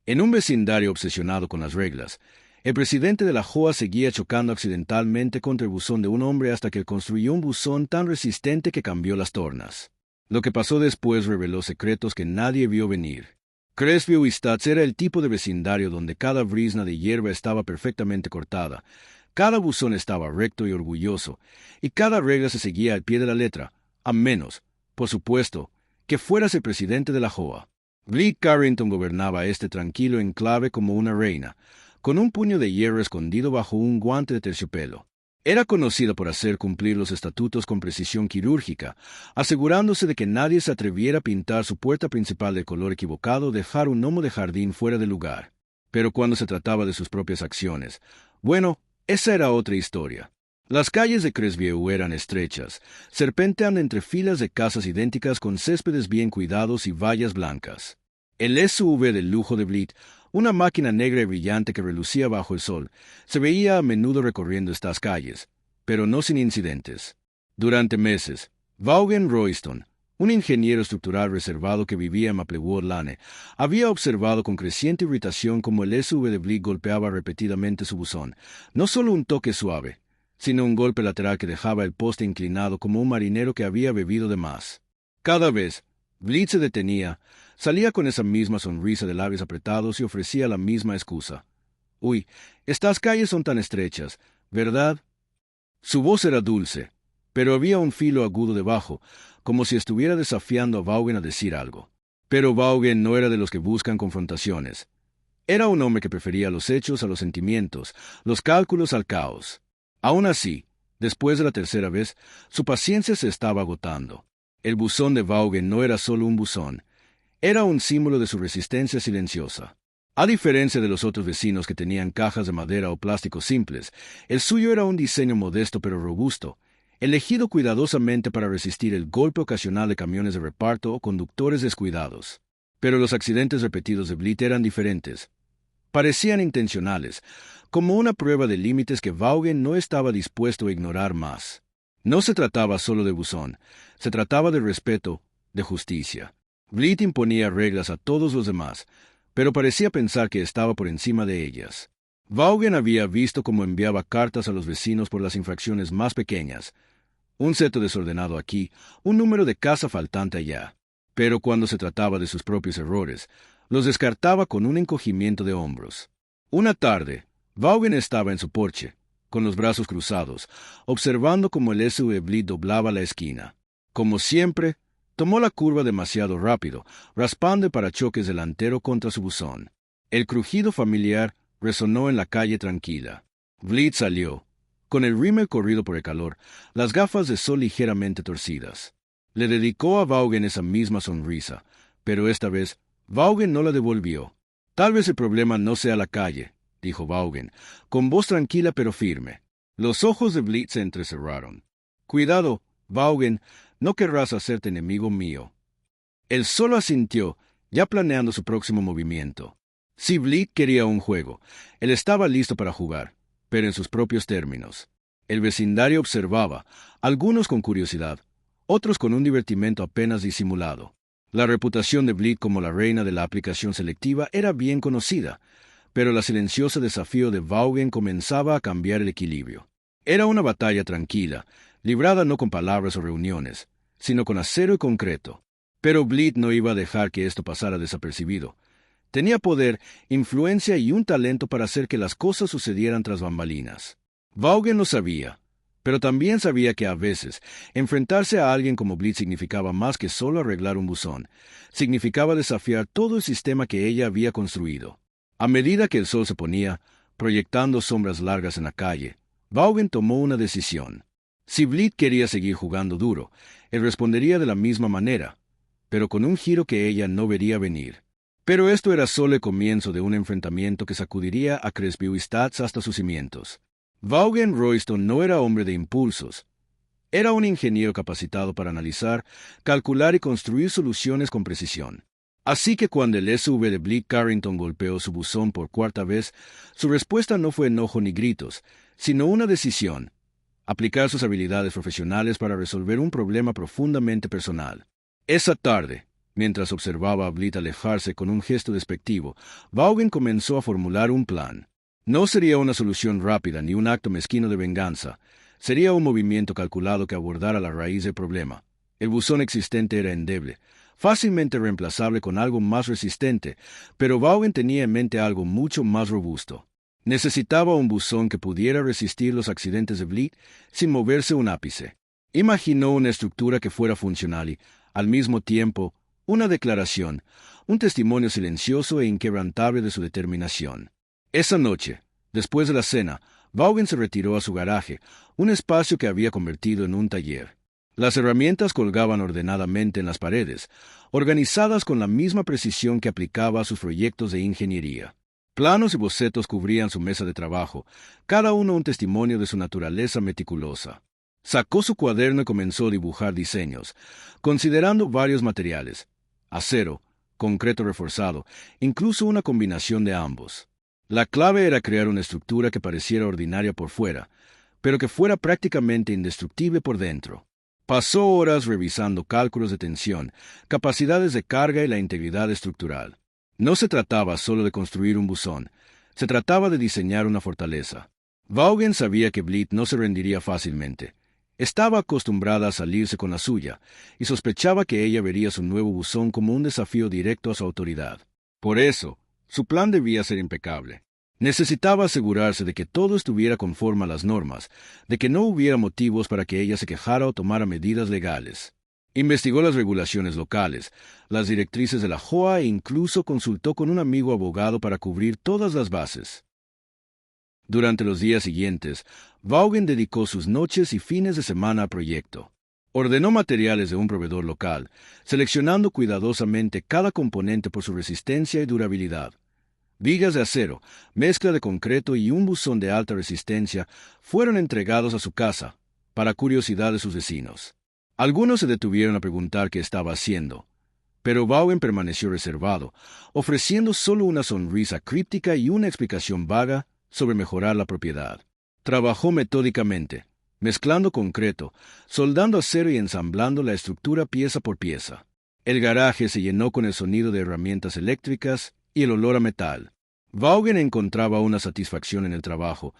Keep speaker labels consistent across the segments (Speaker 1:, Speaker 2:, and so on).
Speaker 1: En un vecindario obsesionado con las reglas, el presidente de la JOA seguía chocando accidentalmente contra el buzón de un hombre hasta que construyó un buzón tan resistente que cambió las tornas. Lo que pasó después reveló secretos que nadie vio venir. Crestview Estates era el tipo de vecindario donde cada brizna de hierba estaba perfectamente cortada, cada buzón estaba recto y orgulloso, y cada regla se seguía al pie de la letra, a menos, por supuesto, que fueras el presidente de la JOA. Bleak Carrington gobernaba este tranquilo enclave como una reina, con un puño de hierro escondido bajo un guante de terciopelo. Era conocido por hacer cumplir los estatutos con precisión quirúrgica, asegurándose de que nadie se atreviera a pintar su puerta principal de color equivocado o dejar un gnomo de jardín fuera de lugar. Pero cuando se trataba de sus propias acciones, bueno, esa era otra historia. Las calles de Crestview eran estrechas, serpenteando entre filas de casas idénticas con céspedes bien cuidados y vallas blancas. El SUV del lujo de Bleak, una máquina negra y brillante que relucía bajo el sol, se veía a menudo recorriendo estas calles, pero no sin incidentes. Durante meses, Vaughan Royston, un ingeniero estructural reservado que vivía en Maplewood Lane, había observado con creciente irritación cómo el SUV de Bleak golpeaba repetidamente su buzón, no solo un toque suave, sino un golpe lateral que dejaba el poste inclinado como un marinero que había bebido de más. Cada vez, Bleak se detenía, salía con esa misma sonrisa de labios apretados y ofrecía la misma excusa. «Uy, estas calles son tan estrechas, ¿verdad?» Su voz era dulce, pero había un filo agudo debajo, como si estuviera desafiando a Vaughan a decir algo. Pero Vaughan no era de los que buscan confrontaciones. Era un hombre que prefería los hechos a los sentimientos, los cálculos al caos. Aún así, después de la tercera vez, su paciencia se estaba agotando. El buzón de Vaughan no era solo un buzón, era un símbolo de su resistencia silenciosa. A diferencia de los otros vecinos que tenían cajas de madera o plástico simples, el suyo era un diseño modesto pero robusto, elegido cuidadosamente para resistir el golpe ocasional de camiones de reparto o conductores descuidados. Pero los accidentes repetidos de Bleak eran diferentes. Parecían intencionales, como una prueba de límites que Vaughan no estaba dispuesto a ignorar más. No se trataba solo de buzón, se trataba de respeto, de justicia. Bleak imponía reglas a todos los demás, pero parecía pensar que estaba por encima de ellas. Vaughan había visto cómo enviaba cartas a los vecinos por las infracciones más pequeñas. Un seto desordenado aquí, un número de casa faltante allá. Pero cuando se trataba de sus propios errores, los descartaba con un encogimiento de hombros. Una tarde, Vaughan estaba en su porche, con los brazos cruzados, observando cómo el SUV Bleak doblaba la esquina. Como siempre, tomó la curva demasiado rápido, raspando el parachoques delantero contra su buzón. El crujido familiar resonó en la calle tranquila. Bleak salió, con el rímel corrido por el calor, las gafas de sol ligeramente torcidas. Le dedicó a Vaughan esa misma sonrisa, pero esta vez Vaughan no la devolvió. «Tal vez el problema no sea la calle», dijo Vaughan, con voz tranquila pero firme. Los ojos de Bleak se entrecerraron. «Cuidado, Vaughan, no querrás hacerte enemigo mío». Él solo asintió, ya planeando su próximo movimiento. Si Bleak quería un juego, él estaba listo para jugar, pero en sus propios términos. El vecindario observaba, algunos con curiosidad, otros con un divertimento apenas disimulado. La reputación de Bleak como la reina de la aplicación selectiva era bien conocida, pero el silencioso desafío de Vaughan comenzaba a cambiar el equilibrio. Era una batalla tranquila, librada no con palabras o reuniones, sino con acero y concreto. Pero Bleak no iba a dejar que esto pasara desapercibido. Tenía poder, influencia y un talento para hacer que las cosas sucedieran tras bambalinas. Vaughan lo sabía, pero también sabía que a veces enfrentarse a alguien como Bleak significaba más que solo arreglar un buzón. Significaba desafiar todo el sistema que ella había construido. A medida que el sol se ponía, proyectando sombras largas en la calle, Vaughan tomó una decisión. Si Bleak quería seguir jugando duro, él respondería de la misma manera, pero con un giro que ella no vería venir. Pero esto era solo el comienzo de un enfrentamiento que sacudiría a Crestview Estates hasta sus cimientos. Vaughan Royston no era hombre de impulsos. Era un ingeniero capacitado para analizar, calcular y construir soluciones con precisión. Así que cuando el SUV de Bleak Carrington golpeó su buzón por cuarta vez, su respuesta no fue enojo ni gritos, sino una decisión: aplicar sus habilidades profesionales para resolver un problema profundamente personal. Esa tarde, Mientras observaba a Blit alejarse con un gesto despectivo, Vaughan comenzó a formular un plan. No sería una solución rápida ni un acto mezquino de venganza. Sería un movimiento calculado que abordara la raíz del problema. El buzón existente era endeble, fácilmente reemplazable con algo más resistente, pero Vaughan tenía en mente algo mucho más robusto. Necesitaba un buzón que pudiera resistir los accidentes de Blit sin moverse un ápice. Imaginó una estructura que fuera funcional y, al mismo tiempo, una declaración, un testimonio silencioso e inquebrantable de su determinación. Esa noche, después de la cena, Vaughan se retiró a su garaje, un espacio que había convertido en un taller. Las herramientas colgaban ordenadamente en las paredes, organizadas con la misma precisión que aplicaba a sus proyectos de ingeniería. Planos y bocetos cubrían su mesa de trabajo, cada uno un testimonio de su naturaleza meticulosa. Sacó su cuaderno y comenzó a dibujar diseños, considerando varios materiales: acero, concreto reforzado, incluso una combinación de ambos. La clave era crear una estructura que pareciera ordinaria por fuera, pero que fuera prácticamente indestructible por dentro. Pasó horas revisando cálculos de tensión, capacidades de carga y la integridad estructural. No se trataba solo de construir un buzón, se trataba de diseñar una fortaleza. Vaughan sabía que Blit no se rendiría fácilmente. Estaba acostumbrada a salirse con la suya, y sospechaba que ella vería su nuevo buzón como un desafío directo a su autoridad. Por eso, su plan debía ser impecable. Necesitaba asegurarse de que todo estuviera conforme a las normas, de que no hubiera motivos para que ella se quejara o tomara medidas legales. Investigó las regulaciones locales, las directrices de la JOA e incluso consultó con un amigo abogado para cubrir todas las bases. Durante los días siguientes, Vaughan dedicó sus noches y fines de semana al proyecto. Ordenó materiales de un proveedor local, seleccionando cuidadosamente cada componente por su resistencia y durabilidad. Vigas de acero, mezcla de concreto y un buzón de alta resistencia fueron entregados a su casa, para curiosidad de sus vecinos. Algunos se detuvieron a preguntar qué estaba haciendo, pero Vaughan permaneció reservado, ofreciendo solo una sonrisa críptica y una explicación vaga sobre mejorar la propiedad. Trabajó metódicamente, mezclando concreto, soldando acero y ensamblando la estructura pieza por pieza. El garaje se llenó con el sonido de herramientas eléctricas y el olor a metal. Vaughan encontraba una satisfacción en el trabajo,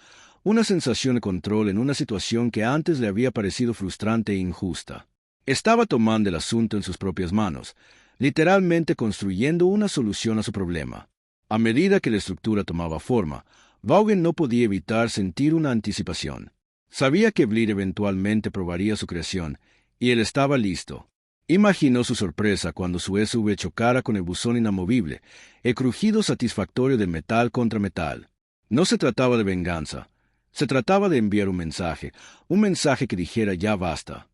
Speaker 1: una sensación de control en una situación que antes le había parecido frustrante e injusta. Estaba tomando el asunto en sus propias manos, literalmente construyendo una solución a su problema. A medida que la estructura tomaba forma, Vaughan no podía evitar sentir una anticipación. Sabía que Blit eventualmente probaría su creación, y él estaba listo. Imaginó su sorpresa cuando su SUV chocara con el buzón inamovible, el crujido satisfactorio de metal contra metal. No se trataba de venganza, se trataba de enviar un mensaje que dijera ya basta.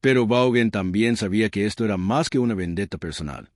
Speaker 1: Pero Vaughan también sabía que esto era más que una vendetta personal.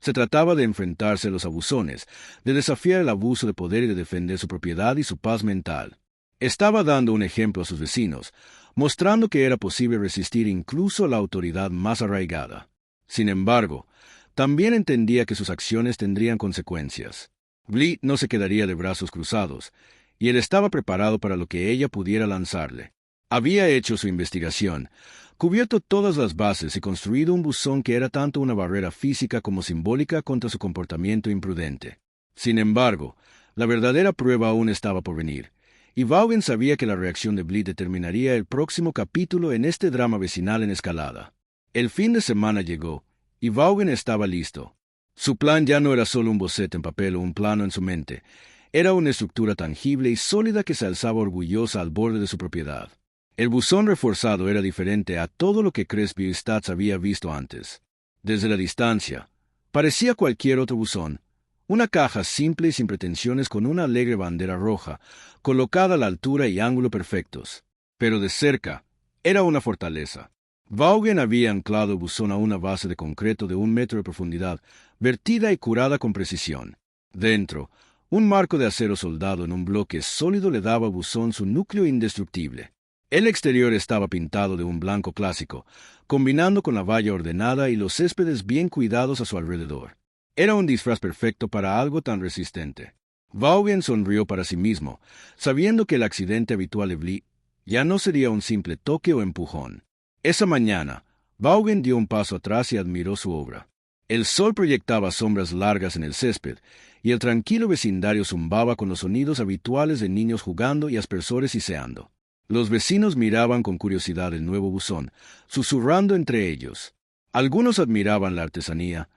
Speaker 1: Se trataba de enfrentarse a los abusones, de desafiar el abuso de poder y de defender su propiedad y su paz mental. Estaba dando un ejemplo a sus vecinos, mostrando que era posible resistir incluso a la autoridad más arraigada. Sin embargo, también entendía que sus acciones tendrían consecuencias. Blit no se quedaría de brazos cruzados, y él estaba preparado para lo que ella pudiera lanzarle. Había hecho su investigación, cubierto todas las bases y construido un buzón que era tanto una barrera física como simbólica contra su comportamiento imprudente. Sin embargo, la verdadera prueba aún estaba por venir, y Vaughan sabía que la reacción de Blit determinaría el próximo capítulo en este drama vecinal en escalada. El fin de semana llegó, y Vaughan estaba listo. Su plan ya no era solo un boceto en papel o un plano en su mente, era una estructura tangible y sólida que se alzaba orgullosa al borde de su propiedad. El buzón reforzado era diferente a todo lo que Crespi y Stats había visto antes. Desde la distancia, parecía cualquier otro buzón, una caja simple y sin pretensiones con una alegre bandera roja, colocada a la altura y ángulo perfectos. Pero de cerca, era una fortaleza. Vaughan había anclado el buzón a una base de concreto de 1 metro de profundidad, vertida y curada con precisión. Dentro, un marco de acero soldado en un bloque sólido le daba al buzón su núcleo indestructible. El exterior estaba pintado de un blanco clásico, combinando con la valla ordenada y los céspedes bien cuidados a su alrededor. Era un disfraz perfecto para algo tan resistente. Vaughan sonrió para sí mismo, sabiendo que el accidente habitual de Blit ya no sería un simple toque o empujón. Esa mañana, Vaughan dio un paso atrás y admiró su obra. El sol proyectaba sombras largas en el césped, y el tranquilo vecindario zumbaba con los sonidos habituales de niños jugando y aspersores siseando. Los vecinos miraban con curiosidad el nuevo buzón, susurrando entre ellos. Algunos admiraban la artesanía,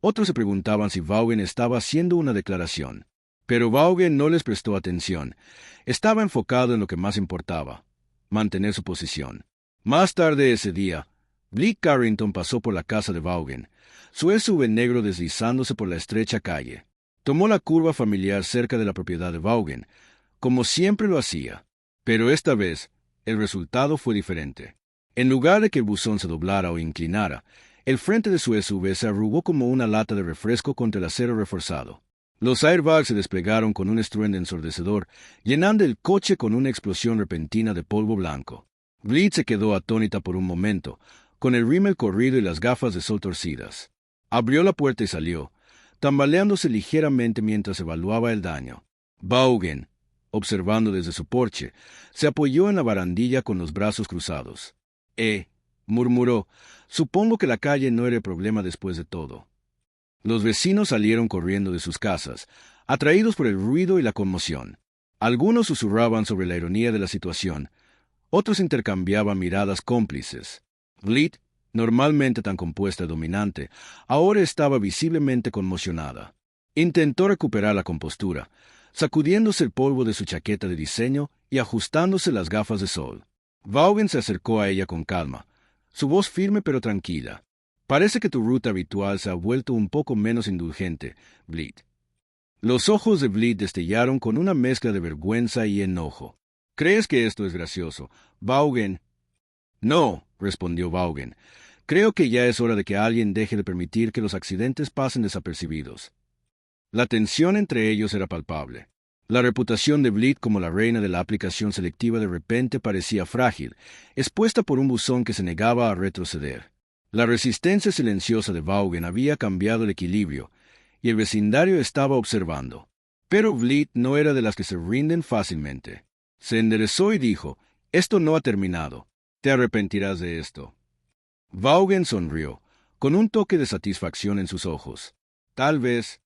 Speaker 1: otros se preguntaban si Vaughan estaba haciendo una declaración. Pero Vaughan no les prestó atención. Estaba enfocado en lo que más importaba: mantener su posición. Más tarde ese día, Bleak Carrington pasó por la casa de Vaughan, su SUV negro deslizándose por la estrecha calle. Tomó la curva familiar cerca de la propiedad de Vaughan, como siempre lo hacía. Pero esta vez, el resultado fue diferente. En lugar de que el buzón se doblara o inclinara, el frente de su SUV se arrugó como una lata de refresco contra el acero reforzado. Los airbags se desplegaron con un estruendo ensordecedor, llenando el coche con una explosión repentina de polvo blanco. Bleak se quedó atónita por un momento, con el rímel corrido y las gafas de sol torcidas. Abrió la puerta y salió, tambaleándose ligeramente mientras evaluaba el daño. Vaughan, observando desde su porche, se apoyó en la barandilla con los brazos cruzados. Murmuró, supongo que la calle no era el problema después de todo. Los vecinos salieron corriendo de sus casas, atraídos por el ruido y la conmoción. Algunos susurraban sobre la ironía de la situación, otros intercambiaban miradas cómplices. Bleak, normalmente tan compuesta y dominante, ahora estaba visiblemente conmocionada. Intentó recuperar la compostura, sacudiéndose el polvo de su chaqueta de diseño y ajustándose las gafas de sol. Vaughan se acercó a ella con calma, su voz firme pero tranquila. Parece que tu ruta habitual se ha vuelto un poco menos indulgente, Bleak. Los ojos de Bleak destellaron con una mezcla de vergüenza y enojo. ¿Crees que esto es gracioso, Vaughan? No, respondió Vaughan. Creo que ya es hora de que alguien deje de permitir que los accidentes pasen desapercibidos. La tensión entre ellos era palpable. La reputación de Bleak como la reina de la aplicación selectiva de repente parecía frágil, expuesta por un buzón que se negaba a retroceder. La resistencia silenciosa de Vaughan había cambiado el equilibrio, y el vecindario estaba observando. Pero Bleak no era de las que se rinden fácilmente. Se enderezó y dijo, «Esto no ha terminado. Te arrepentirás de esto». Vaughan sonrió, con un toque de satisfacción en sus ojos. Tal vez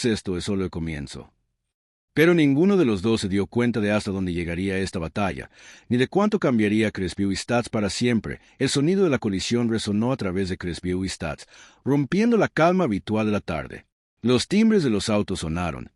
Speaker 1: esto es solo el comienzo. Pero ninguno de los dos se dio cuenta de hasta dónde llegaría esta batalla, ni de cuánto cambiaría Crestview y Stats para siempre. El sonido de la colisión resonó a través de Crestview y Stats, rompiendo la calma habitual de la tarde. Los timbres de los autos sonaron,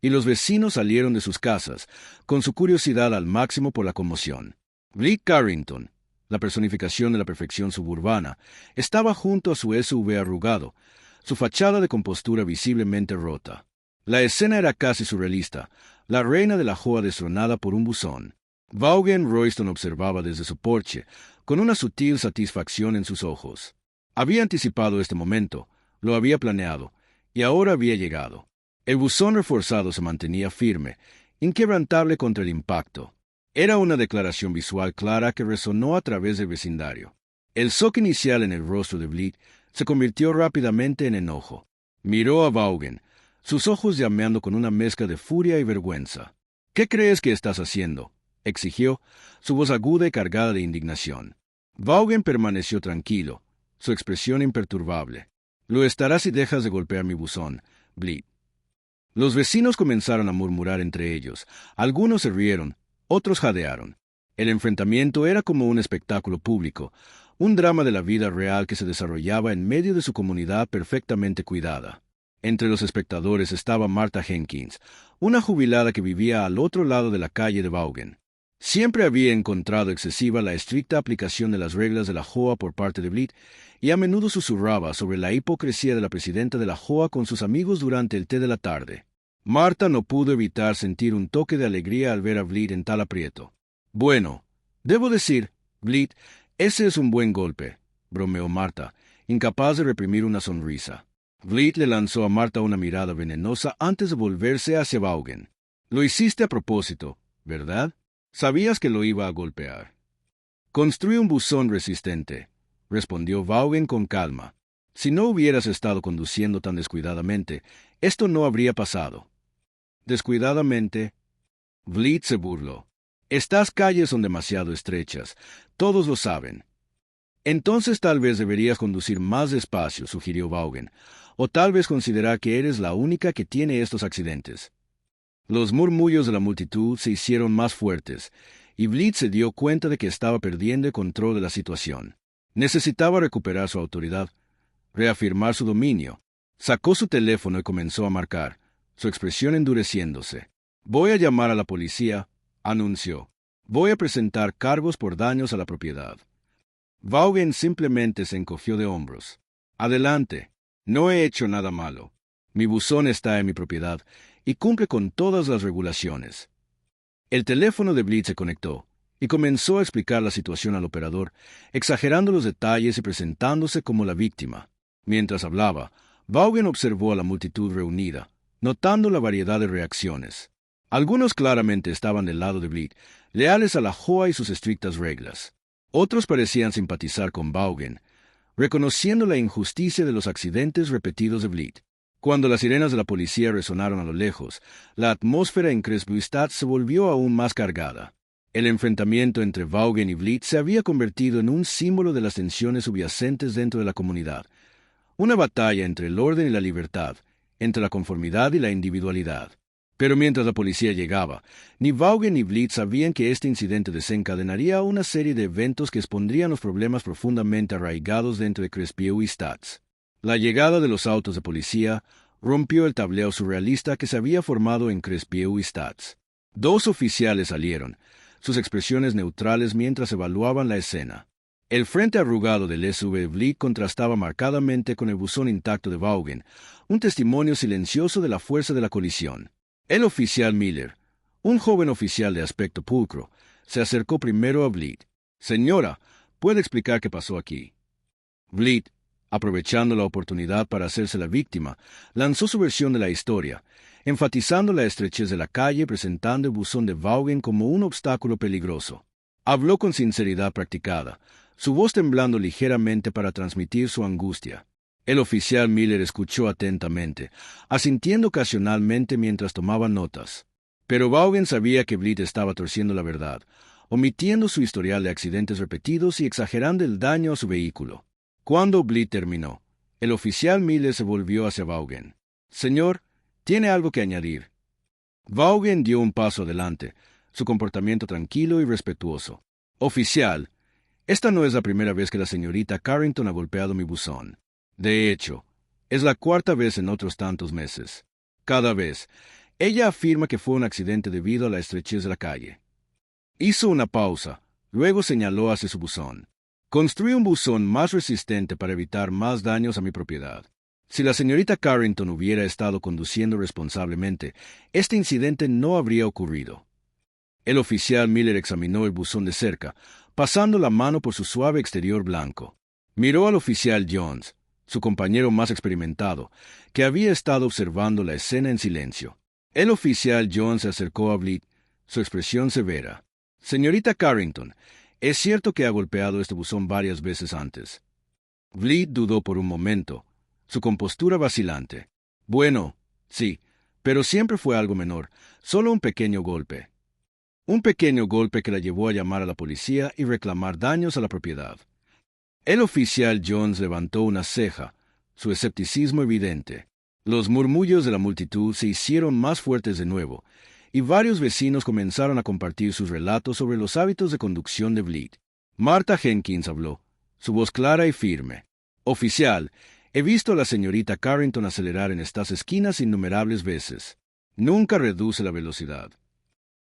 Speaker 1: y los vecinos salieron de sus casas, con su curiosidad al máximo por la conmoción. Bleak Carrington, la personificación de la perfección suburbana, estaba junto a su SUV arrugado, su fachada de compostura visiblemente rota. La escena era casi surrealista, la reina de la Joa destronada por un buzón. Vaughan Royston observaba desde su porche, con una sutil satisfacción en sus ojos. Había anticipado este momento, lo había planeado, y ahora había llegado. El buzón reforzado se mantenía firme, inquebrantable contra el impacto. Era una declaración visual clara que resonó a través del vecindario. El shock inicial en el rostro de Bleak se convirtió rápidamente en enojo. Miró a Vaughan, sus ojos llameando con una mezcla de furia y vergüenza. «¿Qué crees que estás haciendo?», exigió, su voz aguda y cargada de indignación. Vaughan permaneció tranquilo, su expresión imperturbable. «Lo estarás si dejas de golpear mi buzón, Bleak». Los vecinos comenzaron a murmurar entre ellos. Algunos se rieron, otros jadearon. El enfrentamiento era como un espectáculo público, un drama de la vida real que se desarrollaba en medio de su comunidad perfectamente cuidada. Entre los espectadores estaba Martha Jenkins, una jubilada que vivía al otro lado de la calle de Vaughan. Siempre había encontrado excesiva la estricta aplicación de las reglas de la Joa por parte de Bleak, y a menudo susurraba sobre la hipocresía de la presidenta de la Joa con sus amigos durante el té de la tarde. Martha no pudo evitar sentir un toque de alegría al ver a Bleak en tal aprieto. «Bueno, debo decir, Bleak, ese es un buen golpe», bromeó Martha, incapaz de reprimir una sonrisa. Bleak le lanzó a Martha una mirada venenosa antes de volverse hacia Vaughan. «Lo hiciste a propósito, ¿verdad? Sabías que lo iba a golpear». «Construí un buzón resistente», respondió Vaughan con calma. «Si no hubieras estado conduciendo tan descuidadamente, esto no habría pasado». «Descuidadamente», Bleak se burló. «Estas calles son demasiado estrechas, todos lo saben». Entonces tal vez deberías conducir más despacio, sugirió Vaughan, o tal vez considerar que eres la única que tiene estos accidentes. Los murmullos de la multitud se hicieron más fuertes, y Blitz se dio cuenta de que estaba perdiendo el control de la situación. Necesitaba recuperar su autoridad, reafirmar su dominio. Sacó su teléfono y comenzó a marcar, su expresión endureciéndose. «Voy a llamar a la policía», anunció. «Voy a presentar cargos por daños a la propiedad». Vaughan simplemente se encogió de hombros. «Adelante. No he hecho nada malo. Mi buzón está en mi propiedad y cumple con todas las regulaciones». El teléfono de Blitz se conectó y comenzó a explicar la situación al operador, exagerando los detalles y presentándose como la víctima. Mientras hablaba, Vaughan observó a la multitud reunida, notando la variedad de reacciones. Algunos claramente estaban del lado de Blitz, leales a la JOA y sus estrictas reglas. Otros parecían simpatizar con Vaughan, reconociendo la injusticia de los accidentes repetidos de Blitz. Cuando las sirenas de la policía resonaron a lo lejos, la atmósfera en Cresbuistad se volvió aún más cargada. El enfrentamiento entre Vaughan y Blitz se había convertido en un símbolo de las tensiones subyacentes dentro de la comunidad, una batalla entre el orden y la libertad, entre la conformidad y la individualidad. Pero mientras la policía llegaba, ni Vaughan ni Blitz sabían que este incidente desencadenaría una serie de eventos que expondrían los problemas profundamente arraigados dentro de Cresbuistad. La llegada de los autos de policía rompió el tablero surrealista que se había formado en Cresbuistad. Dos oficiales salieron, sus expresiones neutrales mientras evaluaban la escena. El frente arrugado del SUV Blitz contrastaba marcadamente con el buzón intacto de Vaughan, un testimonio silencioso de la fuerza de la colisión. El oficial Miller, un joven oficial de aspecto pulcro, se acercó primero a Blitz. «Señora, ¿puede explicar qué pasó aquí?» Blitz, aprovechando la oportunidad para hacerse la víctima, lanzó su versión de la historia, enfatizando la estrechez de la calle, presentando el buzón de Vaughan como un obstáculo peligroso. Habló con sinceridad practicada, su voz temblando ligeramente para transmitir su angustia. El oficial Miller escuchó atentamente, asintiendo ocasionalmente mientras tomaba notas. Pero Vaughan sabía que Blitz estaba torciendo la verdad, omitiendo su historial de accidentes repetidos y exagerando el daño a su vehículo. Cuando Blitz terminó, el oficial Miller se volvió hacia Vaughan. «Señor, ¿tiene algo que añadir?» Vaughan dio un paso adelante, su comportamiento tranquilo y respetuoso. «Oficial, esta no es la primera vez que la señorita Carrington ha golpeado mi buzón. De hecho, es la cuarta vez en otros tantos meses. Cada vez, ella afirma que fue un accidente debido a la estrechez de la calle». Hizo una pausa, luego señaló hacia su buzón. «Construí un buzón más resistente para evitar más daños a mi propiedad. Si la señorita Carrington hubiera estado conduciendo responsablemente, este incidente no habría ocurrido». El oficial Miller examinó el buzón de cerca, pasando la mano por su suave exterior blanco. Miró al oficial Jones, su compañero más experimentado, que había estado observando la escena en silencio. El oficial Jones se acercó a Blitz, su expresión severa. «Señorita Carrington, ¿es cierto que ha golpeado este buzón varias veces antes?» Blitz dudó por un momento, su compostura vacilante. «Bueno, sí, pero siempre fue algo menor, solo un pequeño golpe». Un pequeño golpe que la llevó a llamar a la policía y reclamar daños a la propiedad. El oficial Jones levantó una ceja, su escepticismo evidente. Los murmullos de la multitud se hicieron más fuertes de nuevo, y varios vecinos comenzaron a compartir sus relatos sobre los hábitos de conducción de Blitz. Martha Jenkins habló, su voz clara y firme. «Oficial, he visto a la señorita Carrington acelerar en estas esquinas innumerables veces. Nunca reduce la velocidad».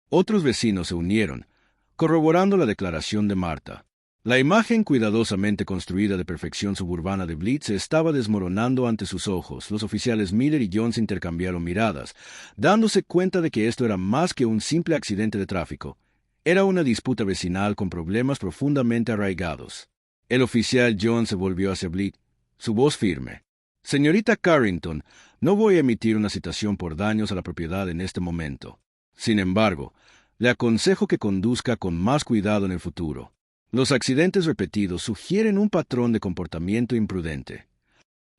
Speaker 1: Otros vecinos se unieron, corroborando la declaración de Martha. La imagen cuidadosamente construida de perfección suburbana de Blitz se estaba desmoronando ante sus ojos. Los oficiales Miller y Jones intercambiaron miradas, dándose cuenta de que esto era más que un simple accidente de tráfico. Era una disputa vecinal con problemas profundamente arraigados. El oficial Jones se volvió hacia Blitz, su voz firme. «Señorita Carrington, no voy a emitir una citación por daños a la propiedad en este momento. Sin embargo, le aconsejo que conduzca con más cuidado en el futuro. Los accidentes repetidos sugieren un patrón de comportamiento imprudente».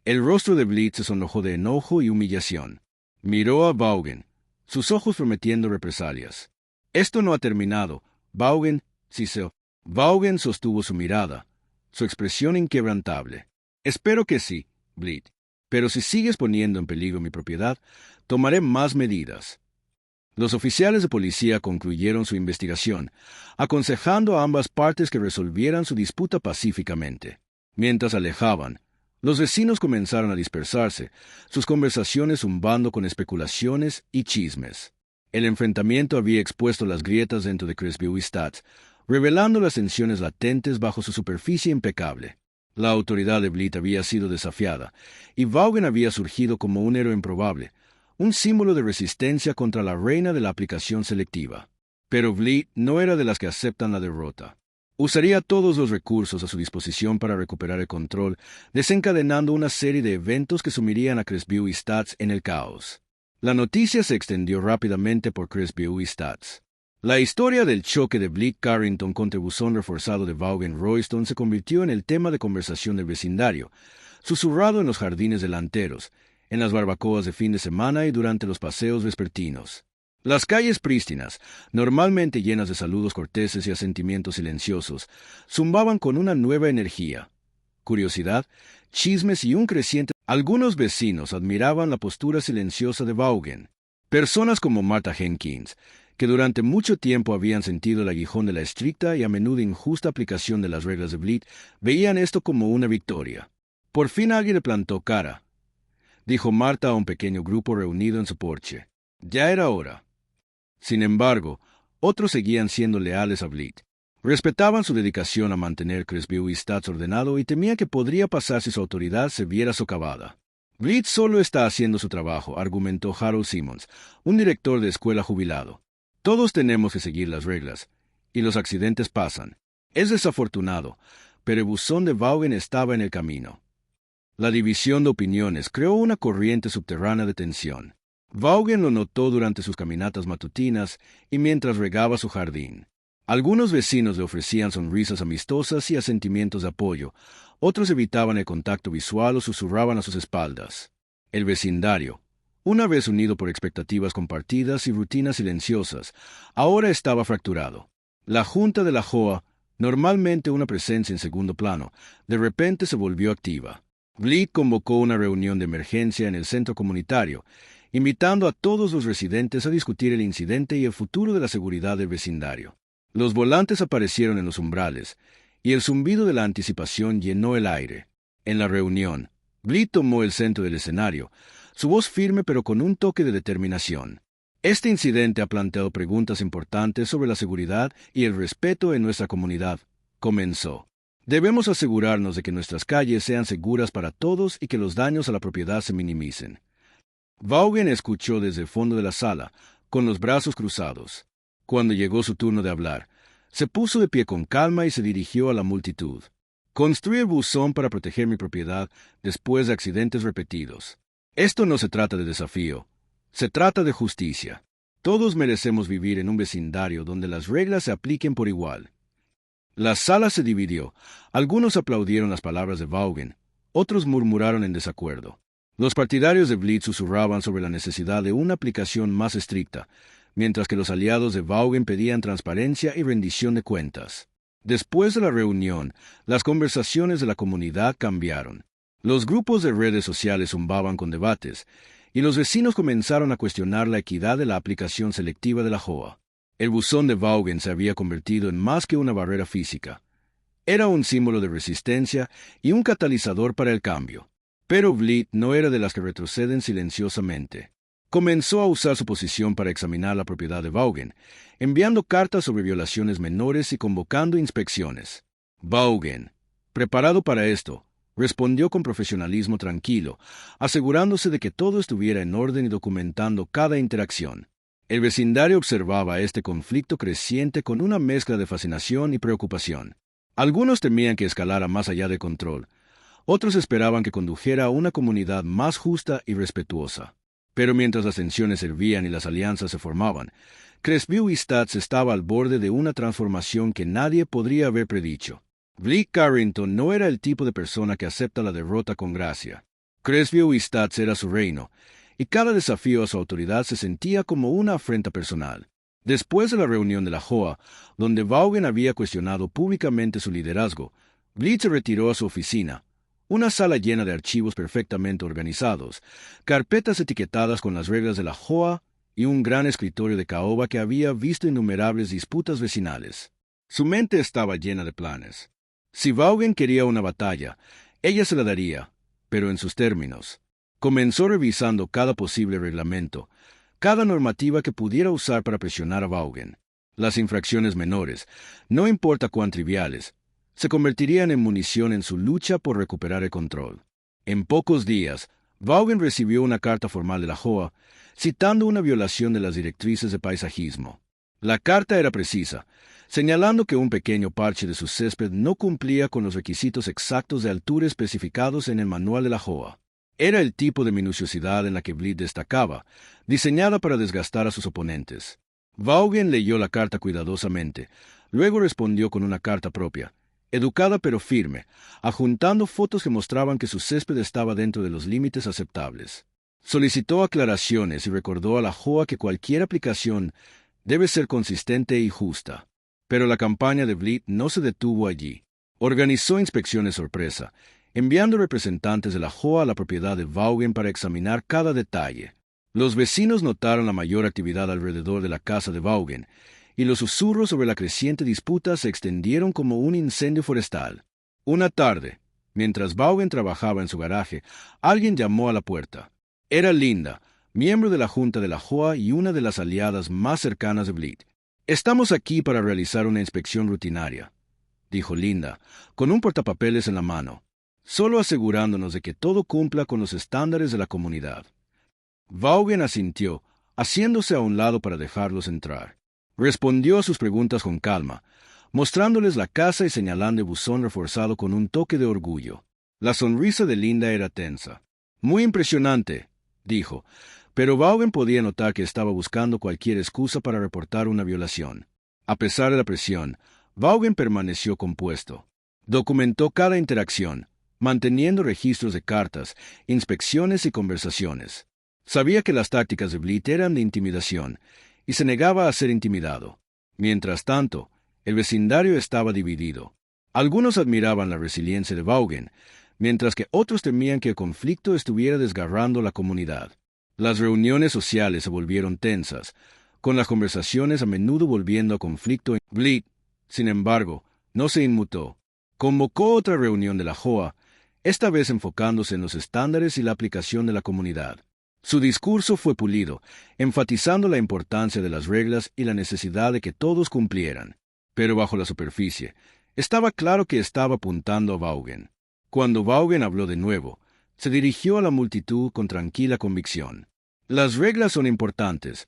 Speaker 1: El rostro de Blitz se sonrojó de enojo y humillación. Miró a Vaughan, sus ojos prometiendo represalias. «Esto no ha terminado, Vaughan», Vaughan sostuvo su mirada, su expresión inquebrantable. Espero que sí, Bleed. Pero si sigues poniendo en peligro mi propiedad, tomaré más medidas. Los oficiales de policía concluyeron su investigación, aconsejando a ambas partes que resolvieran su disputa pacíficamente. Mientras alejaban, los vecinos comenzaron a dispersarse, sus conversaciones zumbando con especulaciones y chismes. El enfrentamiento había expuesto las grietas dentro de Crestview Estates, revelando las tensiones latentes bajo su superficie impecable. La autoridad de Bleed había sido desafiada, y Vaughan había surgido como un héroe improbable, un símbolo de resistencia contra la reina de la aplicación selectiva. Pero Bleed no era de las que aceptan la derrota. Usaría todos los recursos a su disposición para recuperar el control, desencadenando una serie de eventos que sumirían a Crestview Estates en el caos. La noticia se extendió rápidamente por Crestview Estates. La historia del choque de Bleed Carrington contra el buzón reforzado de Vaughan Royston se convirtió en el tema de conversación del vecindario, susurrado en los jardines delanteros, en las barbacoas de fin de semana y durante los paseos vespertinos. Las calles prístinas, normalmente llenas de saludos corteses y asentimientos silenciosos, zumbaban con una nueva energía. Curiosidad, chismes y un creciente... Algunos vecinos admiraban la postura silenciosa de Vaughan. Personas como Martha Jenkins, que durante mucho tiempo habían sentido el aguijón de la estricta y a menudo injusta aplicación de las reglas de Bleed, veían esto como una victoria. «Por fin alguien le plantó cara», dijo Martha a un pequeño grupo reunido en su porche. Ya era hora. Sin embargo, otros seguían siendo leales a Bleed. Respetaban su dedicación a mantener Crestview Estates ordenado y temían que podría pasar si su autoridad se viera socavada. Bleed solo está haciendo su trabajo, argumentó Harold Simmons, un director de escuela jubilado. Todos tenemos que seguir las reglas, y los accidentes pasan. Es desafortunado, pero el buzón de Vaughan estaba en el camino. La división de opiniones creó una corriente subterránea de tensión. Vaughan lo notó durante sus caminatas matutinas y mientras regaba su jardín. Algunos vecinos le ofrecían sonrisas amistosas y asentimientos de apoyo, otros evitaban el contacto visual o susurraban a sus espaldas. El vecindario, una vez unido por expectativas compartidas y rutinas silenciosas, ahora estaba fracturado. La Junta de la JOA, normalmente una presencia en segundo plano, de repente se volvió activa. Bleed convocó una reunión de emergencia en el centro comunitario, invitando a todos los residentes a discutir el incidente y el futuro de la seguridad del vecindario. Los volantes aparecieron en los umbrales, y el zumbido de la anticipación llenó el aire. En la reunión, Bleed tomó el centro del escenario, su voz firme pero con un toque de determinación. Este incidente ha planteado preguntas importantes sobre la seguridad y el respeto en nuestra comunidad, comenzó. Debemos asegurarnos de que nuestras calles sean seguras para todos y que los daños a la propiedad se minimicen. Vaughan escuchó desde el fondo de la sala, con los brazos cruzados. Cuando llegó su turno de hablar, se puso de pie con calma y se dirigió a la multitud. Construí el buzón para proteger mi propiedad después de accidentes repetidos. Esto no se trata de desafío, se trata de justicia. Todos merecemos vivir en un vecindario donde las reglas se apliquen por igual. La sala se dividió. Algunos aplaudieron las palabras de Vaughan, otros murmuraron en desacuerdo. Los partidarios de Bleed susurraban sobre la necesidad de una aplicación más estricta, mientras que los aliados de Vaughan pedían transparencia y rendición de cuentas. Después de la reunión, las conversaciones de la comunidad cambiaron. Los grupos de redes sociales zumbaban con debates, y los vecinos comenzaron a cuestionar la equidad de la aplicación selectiva de la JOA. El buzón de Vaughan se había convertido en más que una barrera física. Era un símbolo de resistencia y un catalizador para el cambio. Pero Bleed no era de las que retroceden silenciosamente. Comenzó a usar su posición para examinar la propiedad de Vaughan, enviando cartas sobre violaciones menores y convocando inspecciones. Vaughan, preparado para esto, respondió con profesionalismo tranquilo, asegurándose de que todo estuviera en orden y documentando cada interacción. El vecindario observaba este conflicto creciente con una mezcla de fascinación y preocupación. Algunos temían que escalara más allá de control, otros esperaban que condujera a una comunidad más justa y respetuosa. Pero mientras las tensiones hervían y las alianzas se formaban, Crestview Estates estaba al borde de una transformación que nadie podría haber predicho. Bleed Carrington no era el tipo de persona que acepta la derrota con gracia. Crestview Estates era su reino, y cada desafío a su autoridad se sentía como una afrenta personal. Después de la reunión de la JOA, donde Vaughan había cuestionado públicamente su liderazgo, Bleed se retiró a su oficina, una sala llena de archivos perfectamente organizados, carpetas etiquetadas con las reglas de la Hoa y un gran escritorio de caoba que había visto innumerables disputas vecinales. Su mente estaba llena de planes. Si Vaughan quería una batalla, ella se la daría, pero en sus términos. Comenzó revisando cada posible reglamento, cada normativa que pudiera usar para presionar a Vaughan. Las infracciones menores, no importa cuán triviales, se convertirían en munición en su lucha por recuperar el control. En pocos días, Vaughan recibió una carta formal de la Hoa, citando una violación de las directrices de paisajismo. La carta era precisa, señalando que un pequeño parche de su césped no cumplía con los requisitos exactos de altura especificados en el manual de la Hoa. Era el tipo de minuciosidad en la que Bleed destacaba, diseñada para desgastar a sus oponentes. Vaughan leyó la carta cuidadosamente, luego respondió con una carta propia, educada pero firme, adjuntando fotos que mostraban que su césped estaba dentro de los límites aceptables. Solicitó aclaraciones y recordó a la Hoa que cualquier aplicación debe ser consistente y justa. Pero la campaña de Bleed no se detuvo allí. Organizó inspecciones sorpresa, enviando representantes de la Hoa a la propiedad de Vaughan para examinar cada detalle. Los vecinos notaron la mayor actividad alrededor de la casa de Vaughan, y los susurros sobre la creciente disputa se extendieron como un incendio forestal. Una tarde, mientras Vaughan trabajaba en su garaje, alguien llamó a la puerta. Era Linda, miembro de la Junta de la Hoa y una de las aliadas más cercanas de Bleed. «Estamos aquí para realizar una inspección rutinaria», dijo Linda, con un portapapeles en la mano, solo asegurándonos de que todo cumpla con los estándares de la comunidad. Vaughan asintió, haciéndose a un lado para dejarlos entrar. Respondió a sus preguntas con calma, mostrándoles la casa y señalando el buzón reforzado con un toque de orgullo. La sonrisa de Linda era tensa. «Muy impresionante», dijo, pero Vaughan podía notar que estaba buscando cualquier excusa para reportar una violación. A pesar de la presión, Vaughan permaneció compuesto. Documentó cada interacción, manteniendo registros de cartas, inspecciones y conversaciones. Sabía que las tácticas de Bleed eran de intimidación, y se negaba a ser intimidado. Mientras tanto, el vecindario estaba dividido. Algunos admiraban la resiliencia de Vaughan, mientras que otros temían que el conflicto estuviera desgarrando la comunidad. Las reuniones sociales se volvieron tensas, con las conversaciones a menudo volviendo a conflicto. Bleed, sin embargo, no se inmutó. Convocó otra reunión de la Hoa, esta vez enfocándose en los estándares y la aplicación de la comunidad. Su discurso fue pulido, enfatizando la importancia de las reglas y la necesidad de que todos cumplieran. Pero bajo la superficie, estaba claro que estaba apuntando a Vaughan. Cuando Vaughan habló de nuevo, se dirigió a la multitud con tranquila convicción. Las reglas son importantes,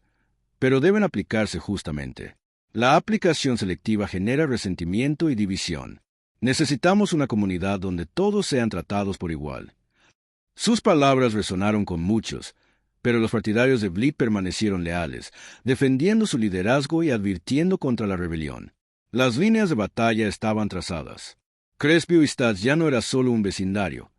Speaker 1: pero deben aplicarse justamente. La aplicación selectiva genera resentimiento y división. Necesitamos una comunidad donde todos sean tratados por igual. Sus palabras resonaron con muchos, pero los partidarios de Bleed permanecieron leales, defendiendo su liderazgo y advirtiendo contra la rebelión. Las líneas de batalla estaban trazadas. Crestview Estates ya no era solo un vecindario.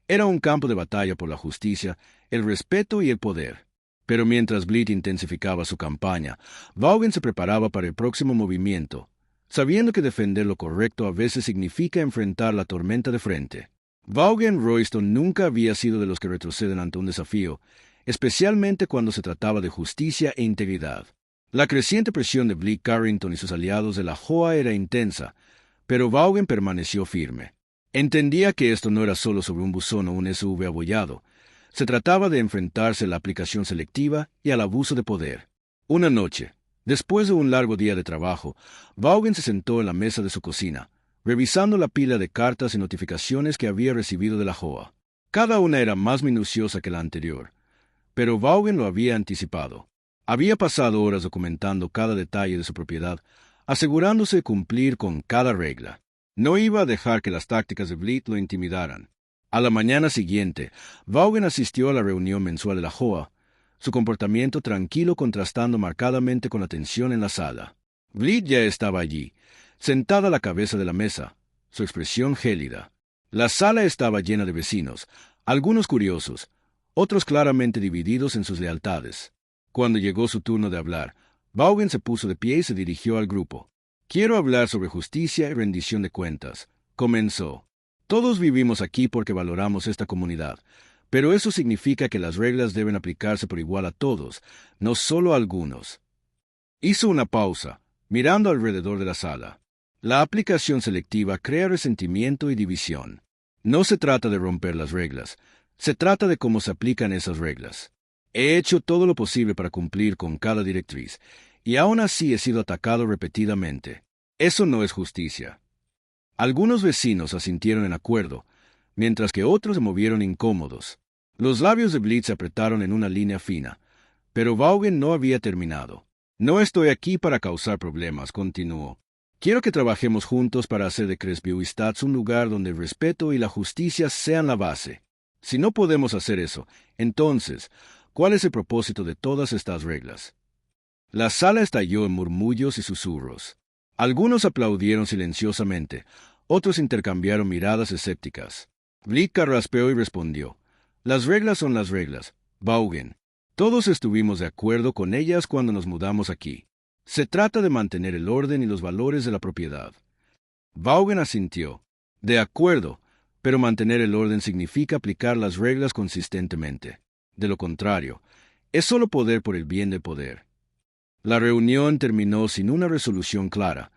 Speaker 1: Era un campo de batalla por la justicia, el respeto y el poder. Pero mientras Bleed intensificaba su campaña, Vaughan se preparaba para el próximo movimiento, sabiendo que defender lo correcto a veces significa enfrentar la tormenta de frente. Vaughan Royston nunca había sido de los que retroceden ante un desafío, especialmente cuando se trataba de justicia e integridad. La creciente presión de Bleed Carrington y sus aliados de la Hoa era intensa, pero Vaughan permaneció firme. Entendía que esto no era solo sobre un buzón o un SUV abollado. Se trataba de enfrentarse a la aplicación selectiva y al abuso de poder. Una noche, después de un largo día de trabajo, Vaughan se sentó en la mesa de su cocina, revisando la pila de cartas y notificaciones que había recibido de la Hoa. Cada una era más minuciosa que la anterior, pero Vaughan lo había anticipado. Había pasado horas documentando cada detalle de su propiedad, asegurándose de cumplir con cada regla. No iba a dejar que las tácticas de Bleed lo intimidaran. A la mañana siguiente, Vaughan asistió a la reunión mensual de la Hoa, su comportamiento tranquilo contrastando marcadamente con la tensión en la sala. Bleed ya estaba allí, sentada a la cabeza de la mesa, su expresión gélida. La sala estaba llena de vecinos, algunos curiosos, otros claramente divididos en sus lealtades. Cuando llegó su turno de hablar, Vaughan se puso de pie y se dirigió al grupo. «Quiero hablar sobre justicia y rendición de cuentas», comenzó. Todos vivimos aquí porque valoramos esta comunidad, pero eso significa que las reglas deben aplicarse por igual a todos, no solo a algunos. Hizo una pausa, mirando alrededor de la sala. La aplicación selectiva crea resentimiento y división. No se trata de romper las reglas, se trata de cómo se aplican esas reglas. He hecho todo lo posible para cumplir con cada directriz, y aún así he sido atacado repetidamente. Eso no es justicia. Algunos vecinos asintieron en acuerdo, mientras que otros se movieron incómodos. Los labios de Blitz se apretaron en una línea fina, pero Vaughan no había terminado. No estoy aquí para causar problemas, continuó. Quiero que trabajemos juntos para hacer de Crestview Estates un lugar donde el respeto y la justicia sean la base. Si no podemos hacer eso, entonces, ¿cuál es el propósito de todas estas reglas? La sala estalló en murmullos y susurros. Algunos aplaudieron silenciosamente, otros intercambiaron miradas escépticas. Blitz carraspeó y respondió: Las reglas son las reglas, Vaughan. Todos estuvimos de acuerdo con ellas cuando nos mudamos aquí. Se trata de mantener el orden y los valores de la propiedad. Vaughan asintió. De acuerdo, pero mantener el orden significa aplicar las reglas consistentemente. De lo contrario, es solo poder por el bien del poder. La reunión terminó sin una resolución clara,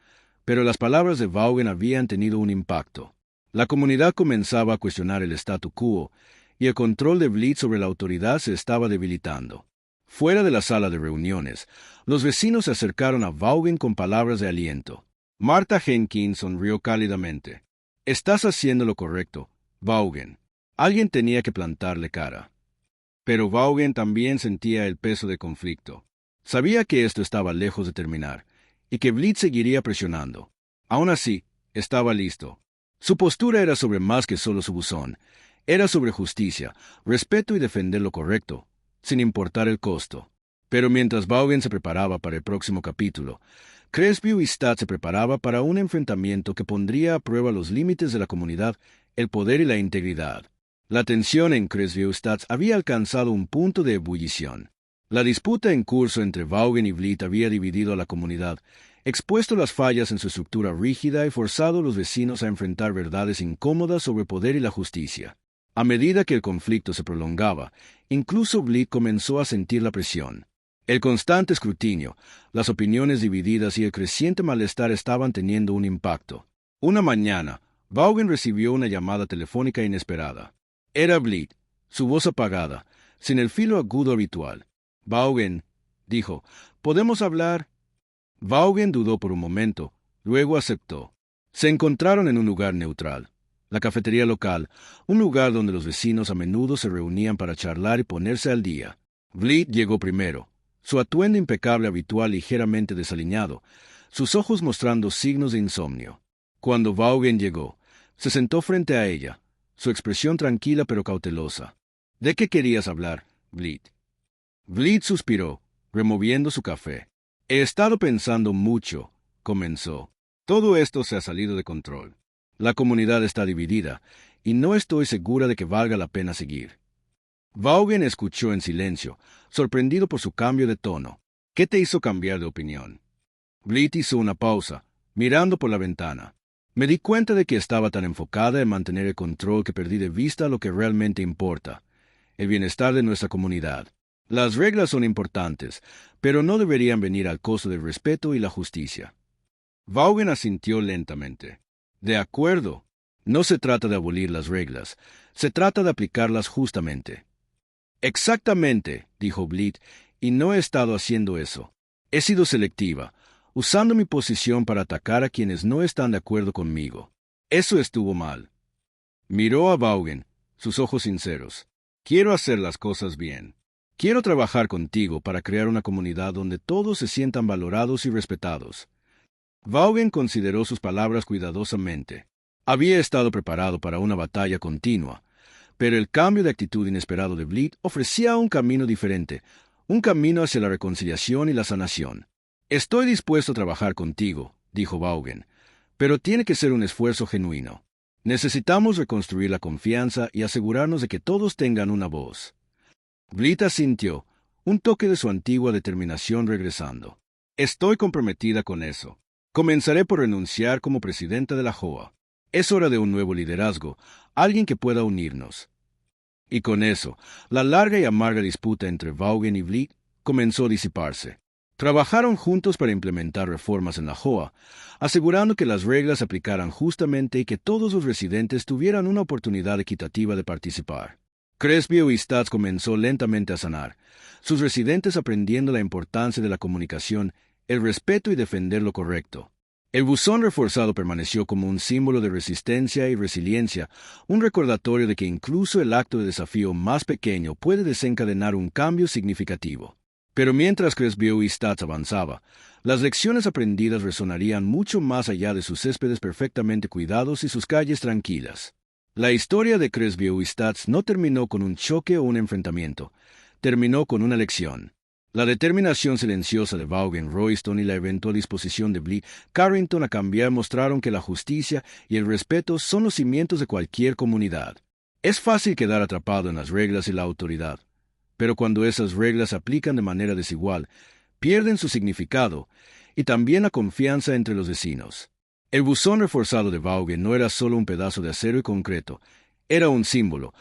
Speaker 1: pero las palabras de Vaughan habían tenido un impacto. La comunidad comenzaba a cuestionar el statu quo, y el control de Blitz sobre la autoridad se estaba debilitando. Fuera de la sala de reuniones, los vecinos se acercaron a Vaughan con palabras de aliento. Martha Jenkins sonrió cálidamente. Estás haciendo lo correcto, Vaughan. Alguien tenía que plantarle cara. Pero Vaughan también sentía el peso del conflicto. Sabía que esto estaba lejos de terminar, y que Blitz seguiría presionando. Aún así, estaba listo. Su postura era sobre más que solo su buzón. Era sobre justicia, respeto y defender lo correcto, sin importar el costo. Pero mientras Vaughan se preparaba para el próximo capítulo, Crestview Estates se preparaba para un enfrentamiento que pondría a prueba los límites de la comunidad, el poder y la integridad. La tensión en Crestview Estates había alcanzado un punto de ebullición. La disputa en curso entre Vaughan y Blitz había dividido a la comunidad, expuesto las fallas en su estructura rígida y forzado a los vecinos a enfrentar verdades incómodas sobre el poder y la justicia. A medida que el conflicto se prolongaba, incluso Blitz comenzó a sentir la presión. El constante escrutinio, las opiniones divididas y el creciente malestar estaban teniendo un impacto. Una mañana, Vaughan recibió una llamada telefónica inesperada. Era Blitz, su voz apagada, sin el filo agudo habitual. Vaughan, dijo, ¿podemos hablar? Vaughan dudó por un momento, luego aceptó. Se encontraron en un lugar neutral, la cafetería local, un lugar donde los vecinos a menudo se reunían para charlar y ponerse al día. Blitz llegó primero, su atuendo impecable habitual ligeramente desaliñado, sus ojos mostrando signos de insomnio. Cuando Vaughan llegó, se sentó frente a ella, su expresión tranquila pero cautelosa. ¿De qué querías hablar, Blitz? Blitz suspiró, removiendo su café. He estado pensando mucho, comenzó. Todo esto se ha salido de control. La comunidad está dividida, y no estoy segura de que valga la pena seguir. Vaughan escuchó en silencio, sorprendido por su cambio de tono. ¿Qué te hizo cambiar de opinión? Blitz hizo una pausa, mirando por la ventana. Me di cuenta de que estaba tan enfocada en mantener el control que perdí de vista lo que realmente importa, el bienestar de nuestra comunidad. Las reglas son importantes, pero no deberían venir al costo del respeto y la justicia. Vaughan asintió lentamente. De acuerdo. No se trata de abolir las reglas, se trata de aplicarlas justamente. Exactamente, dijo Blitz, y no he estado haciendo eso. He sido selectiva, usando mi posición para atacar a quienes no están de acuerdo conmigo. Eso estuvo mal. Miró a Vaughan, sus ojos sinceros. Quiero hacer las cosas bien. Quiero trabajar contigo para crear una comunidad donde todos se sientan valorados y respetados. Vaughan consideró sus palabras cuidadosamente. Había estado preparado para una batalla continua, pero el cambio de actitud inesperado de Blitz ofrecía un camino diferente, un camino hacia la reconciliación y la sanación. Estoy dispuesto a trabajar contigo, dijo Vaughan, pero tiene que ser un esfuerzo genuino. Necesitamos reconstruir la confianza y asegurarnos de que todos tengan una voz. Blitz asintió, un toque de su antigua determinación regresando. Estoy comprometida con eso. Comenzaré por renunciar como presidenta de la JOA. Es hora de un nuevo liderazgo, alguien que pueda unirnos. Y con eso, la larga y amarga disputa entre Vaughan y Vliet comenzó a disiparse. Trabajaron juntos para implementar reformas en la Hoa, asegurando que las reglas se aplicaran justamente y que todos los residentes tuvieran una oportunidad equitativa de participar. Cresview y Stats comenzó lentamente a sanar, sus residentes aprendiendo la importancia de la comunicación, el respeto y defender lo correcto. El buzón reforzado permaneció como un símbolo de resistencia y resiliencia, un recordatorio de que incluso el acto de desafío más pequeño puede desencadenar un cambio significativo. Pero mientras Cresview y Stats avanzaba, las lecciones aprendidas resonarían mucho más allá de sus céspedes perfectamente cuidados y sus calles tranquilas. La historia de Cresview y Stats no terminó con un choque o un enfrentamiento, terminó con una lección. La determinación silenciosa de Vaughan Royston y la eventual disposición de Vliet Carrington a cambiar mostraron que la justicia y el respeto son los cimientos de cualquier comunidad. Es fácil quedar atrapado en las reglas y la autoridad, pero cuando esas reglas se aplican de manera desigual, pierden su significado y también la confianza entre los vecinos. El buzón reforzado de Vaughan no era solo un pedazo de acero y concreto, era un símbolo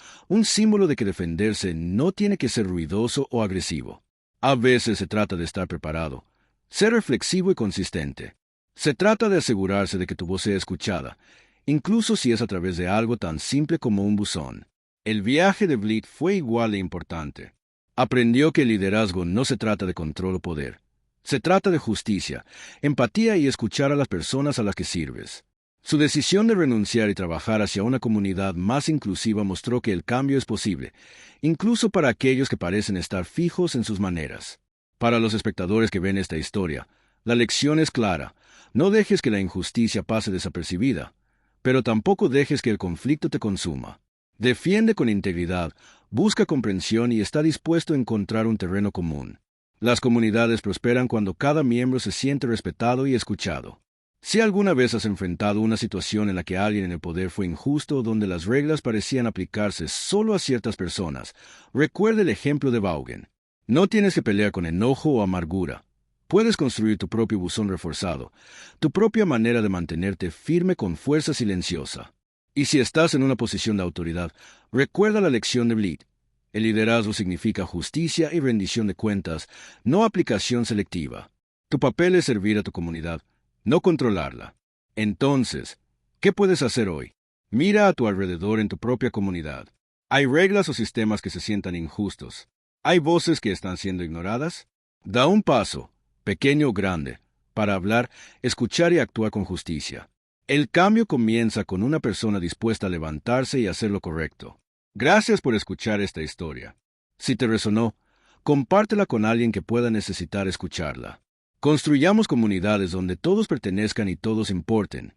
Speaker 1: de que defenderse no tiene que ser ruidoso o agresivo. A veces se trata de estar preparado, ser reflexivo y consistente. Se trata de asegurarse de que tu voz sea escuchada, incluso si es a través de algo tan simple como un buzón. El viaje de Vliet fue igual de importante. Aprendió que el liderazgo no se trata de control o poder. Se trata de justicia, empatía y escuchar a las personas a las que sirves. Su decisión de renunciar y trabajar hacia una comunidad más inclusiva mostró que el cambio es posible, incluso para aquellos que parecen estar fijos en sus maneras. Para los espectadores que ven esta historia, la lección es clara: no dejes que la injusticia pase desapercibida, pero tampoco dejes que el conflicto te consuma. Defiende con integridad, busca comprensión y está dispuesto a encontrar un terreno común. Las comunidades prosperan cuando cada miembro se siente respetado y escuchado. Si alguna vez has enfrentado una situación en la que alguien en el poder fue injusto o donde las reglas parecían aplicarse solo a ciertas personas, recuerda el ejemplo de Vaughan. No tienes que pelear con enojo o amargura. Puedes construir tu propio buzón reforzado, tu propia manera de mantenerte firme con fuerza silenciosa. Y si estás en una posición de autoridad, recuerda la lección de Vliet. El liderazgo significa justicia y rendición de cuentas, no aplicación selectiva. Tu papel es servir a tu comunidad, no controlarla. Entonces, ¿qué puedes hacer hoy? Mira a tu alrededor en tu propia comunidad. ¿Hay reglas o sistemas que se sientan injustos? ¿Hay voces que están siendo ignoradas? Da un paso, pequeño o grande, para hablar, escuchar y actuar con justicia. El cambio comienza con una persona dispuesta a levantarse y hacer lo correcto. Gracias por escuchar esta historia. Si te resonó, compártela con alguien que pueda necesitar escucharla. Construyamos comunidades donde todos pertenezcan y todos importen,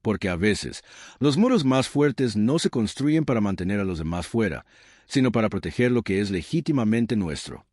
Speaker 1: porque a veces los muros más fuertes no se construyen para mantener a los demás fuera, sino para proteger lo que es legítimamente nuestro.